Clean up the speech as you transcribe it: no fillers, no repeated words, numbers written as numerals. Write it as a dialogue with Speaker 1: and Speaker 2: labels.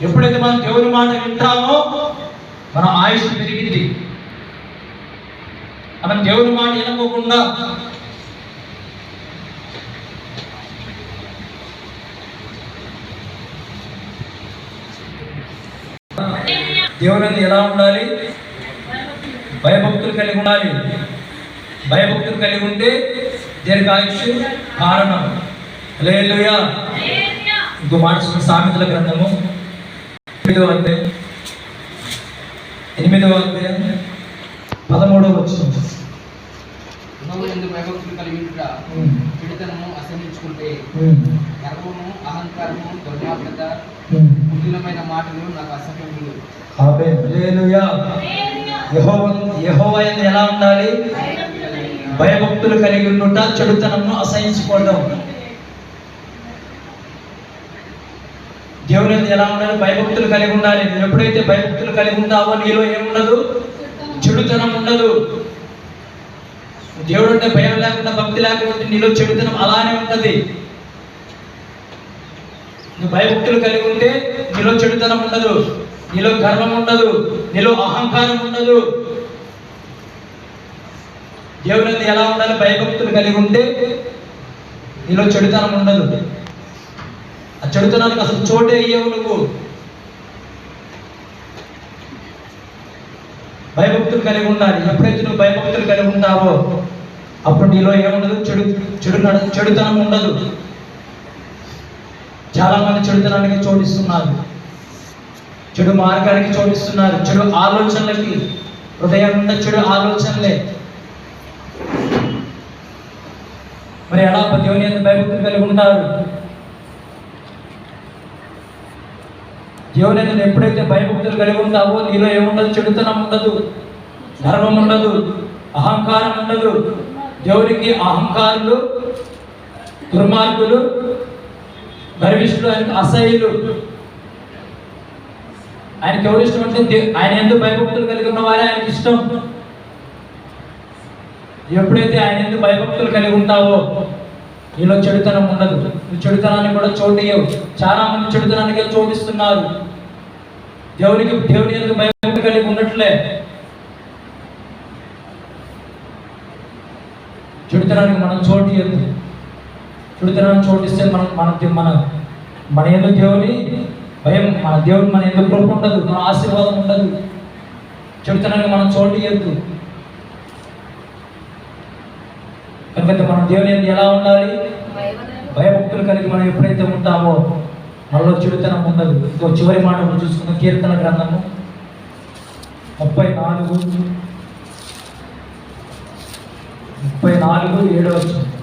Speaker 1: ఎప్పుడైతే మనం దేవుని మాట వింటామో మన ఆయుష్ పెరిగింది. మనం దేవుని మాట వినకోకుండా దేవుని ఎలా ఉండాలి? భయభక్తులు కలిగి ఉండాలి. భయభక్తులు కలిగి ఉంటే దీర్ఘాయుష్ కారణం. హల్లెలూయా. ఇంకో మాట సామెతల గ్రంథము 8వ అధ్యాయం 13వ వచనం.
Speaker 2: భయభక్తులు కలిగి ఉండుట చెడుతనము అసహించుకుంటే గర్వము అహంకారము దుర్మార్గత కుటిలమైన మాటలు నాకు అసహ్యములు.
Speaker 1: ఆమేన్. హల్లెలూయా. యెహోవా యందు ఎలా ఉండాలి? భయభక్తులు కలిగి ఉండుట చెడుతనమును అసహించుకోవడం. దేవుని యందు ఎలా ఉండాలి? భయభక్తులు కలిగి ఉండాలి. నువ్వు ఎప్పుడైతే భయభక్తులు కలిగి ఉంటావో నీలో ఏముండదు? చెడుతనం ఉండదు. దేవుడు అంటే భయం లేకుండా భక్తి లేకపోతే నీలో చెడుతనం అలానే ఉంటది. నువ్వు భయభక్తులు కలిగి ఉంటే నీలో చెడుతనం ఉండదు, నీలో గర్వం ఉండదు, నీలో అహంకారం ఉండదు. దేవుని ఎలా ఉండాలి? భయభక్తులు కలిగి ఉంటే నీలో చెడుతనం ఉండదు. ఆ చెడుతనానికి అసలు చోటే ఇయ్యవు నువ్వు. భయభక్తులు కలిగి ఉండాలి. ఎప్పుడైతే నువ్వు భయభక్తులు కలిగి ఉంటావో అప్పుడు నీలో ఏముండదు? చెడుతనం ఉండదు. చాలా మంది చెడుతనానికి చోటిస్తున్నారు, చెడు మార్గానికి చోటిస్తున్నారు, చెడు ఆలోచనలకి. హృదయం ఉన్న చెడు ఆలోచనలే. మరి ఎలా దేవుని యందు భయభక్తులు కలిగి ఉంటారు? దేవుని యందు ఎప్పుడైతే భయభక్తులు కలిగి ఉంటావో నీలో ఏముండదు? చెడుతనం ఉండదు, గర్వం ఉండదు, అహంకారం ఉండదు. దేవునికి అహంకారులు, దుర్మార్గులు, గర్విష్ఠులు, ఆయనకు అసహ్యులు. ఆయనకి ఎవరు ఇష్టం అంటే ఆయన ఎందుకు భయభక్తులు కలిగి ఉన్న వారే ఆయనకి ఇష్టం. ఎప్పుడైతే ఆయన ఎందుకు భయభక్తులు కలిగి ఉంటావో నీలో చెడుతనం ఉండదు. నువ్వు చెడుతనాన్ని కూడా చోటియవు. చాలా మంది చెడుతనానికి చోటిస్తున్నారు. దేవుని ఎందుకు భయభక్తులు కలిగి ఉన్నట్లే చెడుతనానికి మనం చోటు ఇవ్వద్దు. చెడుతనాన్ని చోటిస్తే మన ఎందుకు దేవుని భయం, మన దేవుని మన ఎందుకు కృప ఉండదు, మన ఆశీర్వాదం ఉండదు. చెడుతనానికి మనం చోటు ఇవ్వద్దు. కనుక మనం దేవుని ఎందుకు ఎలా ఉండాలి? భయభక్తులు కలిగి మనం ఎప్పుడైతే ఉంటామో మనలో చెడుతనం ఉండదు. చివరి మాట చూసుకున్న కీర్తన గ్రంథము 34:7